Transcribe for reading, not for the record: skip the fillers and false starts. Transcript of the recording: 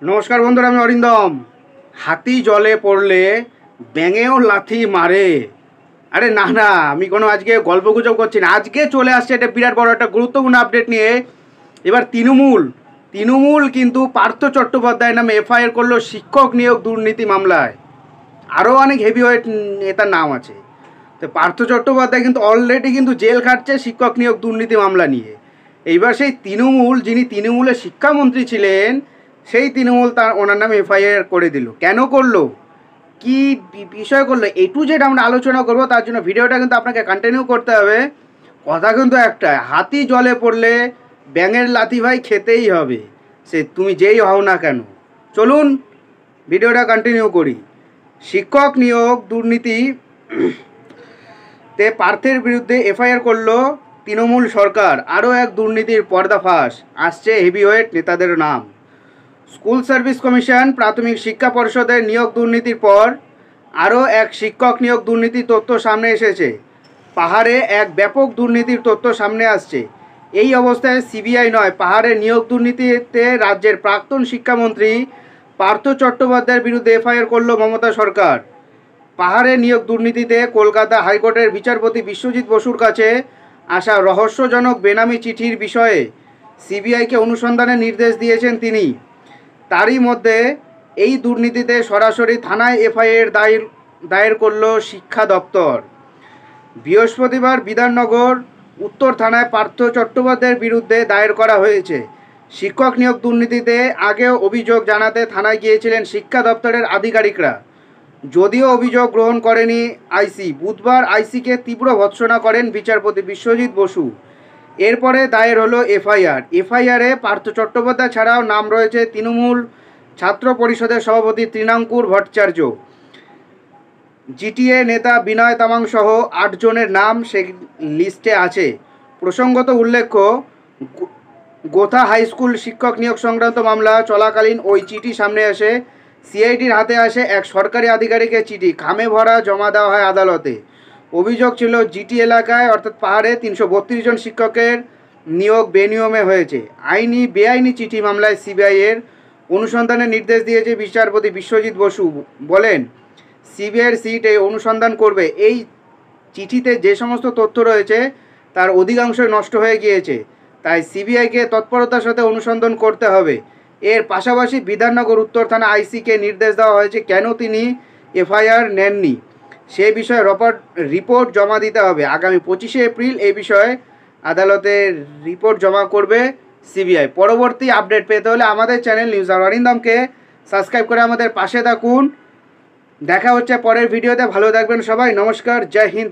নমস্কার বন্ধুরা, আমি অরিন্দম। হাতি জলে পড়লে ব্যাঙেও লাথি মারে। আরে না না, আমি কোনো আজকে গল্পগুজব করছি না। আজকে চলে আসছে এটা বিরাট বড় একটা গুরুত্বপূর্ণ আপডেট নিয়ে। এবার তৃণমূল কিন্তু পার্থ চট্টোপাধ্যায় নামে এফআইআর করলো শিক্ষক নিয়োগ দুর্নীতি মামলায়। আরও অনেক হেভিওয়েট নেতার নাম আছে। তো পার্থ চট্টোপাধ্যায় কিন্তু অলরেডি কিন্তু জেল খাটছে শিক্ষক নিয়োগ দুর্নীতি মামলা নিয়ে। এইবার সেই তৃণমূল, যিনি তৃণমূলের শিক্ষামন্ত্রী ছিলেন, সেই তৃণমূল ওনার নামে এফআইআর করে দিল। কেন করলো, কি বিষয় করলো, এ টু জেড আমরা আলোচনা করবো। তার জন্য ভিডিওটা কিন্তু আপনাকে কন্টিনিউ করতে হবে। কথা কিন্তু একটাই, হাতি জলে পড়লে ব্যাঙের লাথি ভাই খেতেই হবে, সে তুমি যেই হও না কেন। চলুন ভিডিওটা কন্টিনিউ করি। শিক্ষক নিয়োগ দুর্নীতি তে পার্থের বিরুদ্ধে এফআইআর করলো তৃণমূল সরকার। আরও এক দুর্নীতির পর্দাফাঁস, আসছে হেভিওয়েট নেতাদের নাম। স্কুল সার্ভিস কমিশন প্রাথমিক শিক্ষা পর্ষদের নিয়োগ দুর্নীতির পর আরও এক শিক্ষক নিয়োগ দুর্নীতির তথ্য সামনে এসেছে। পাহাড়ে এক ব্যাপক দুর্নীতির তথ্য সামনে আসছে। এই অবস্থায় সিবিআই নয়, পাহাড়ে নিয়োগ দুর্নীতিতে রাজ্যের প্রাক্তন শিক্ষামন্ত্রী পার্থ চট্টোপাধ্যায়ের বিরুদ্ধে এফআইআর করল মমতা সরকার। পাহাড়ে নিয়োগ দুর্নীতিতে কলকাতা হাইকোর্টের বিচারপতি বিশ্বজিৎ বসুর কাছে আসা রহস্যজনক বেনামি চিঠির বিষয়ে সিবিআইকে অনুসন্ধানের নির্দেশ দিয়েছেন তিনি। তারই মধ্যে এই দুর্নীতিতে সরাসরি থানায় এফআইআর দায়ের করল শিক্ষা দপ্তর। বৃহস্পতিবার বিধাননগর উত্তর থানায় পার্থ চট্টোপাধ্যায়ের বিরুদ্ধে দায়ের করা হয়েছে। শিক্ষক নিয়োগ দুর্নীতিতে আগেও অভিযোগ জানাতে থানায় গিয়েছিলেন শিক্ষা দপ্তরের আধিকারিকরা। যদিও অভিযোগ গ্রহণ করেনি আইসি, বুধবার আইসিকে তীব্র ভৎসনা করেন বিচারপতি বিশ্বজিৎ বসু। এরপরে দায়ের হলো এফআইআরে পার্থ চট্টোপাধ্যায় ছাড়াও নাম রয়েছে তৃণমূল ছাত্র পরিষদের সভাপতি তৃণাঙ্কুর ভট্টাচার্য, জিটিএ নেতা বিনয় তামাং সহ 8 জনের নাম সেই লিস্টে আছে। প্রসঙ্গত উল্লেখ্য, গোথা হাই স্কুল শিক্ষক নিয়োগ সংক্রান্ত মামলা চলাকালীন ওই চিঠি সামনে আসে। সিআইডির হাতে আসে এক সরকারি আধিকারিকের চিঠি, খামে ভরা জমা দেওয়া হয় আদালতে। অভিযোগ ছিল জিটি এলাকায় অর্থাৎ পাহাড়ে 332 জন শিক্ষকের নিয়োগ বেনিয়মে হয়েছে। বেআইনি চিঠি মামলায় সিবিআইয়ের অনুসন্ধানের নির্দেশ দিয়েছে বিচারপতি বিশ্বজিৎ বসু। বলেন, সিবিআইয়ের সিট এই অনুসন্ধান করবে। এই চিঠিতে যে সমস্ত তথ্য রয়েছে তার অধিকাংশই নষ্ট হয়ে গিয়েছে, তাই সিবিআইকে তৎপরতার সাথে অনুসন্ধান করতে হবে। এর পাশাপাশি বিধাননগর উত্তর থানা আইসিকে নির্দেশ দেওয়া হয়েছে কেন তিনি এফআইআর নেননি সে বিষয়ে রিপোর্ট জমা দিতে হবে। আগামী 25শে এপ্রিল এই বিষয়ে আদালতে রিপোর্ট জমা করবে সিবিআই। পরবর্তী আপডেট পেতে হলে আমাদের চ্যানেল নিউজ অরিন্দমকে সাবস্ক্রাইব করে আমাদের পাশে থাকুন। দেখা হচ্ছে পরের ভিডিওতে। ভালো থাকবেন সবাই। নমস্কার, জয় হিন্দ।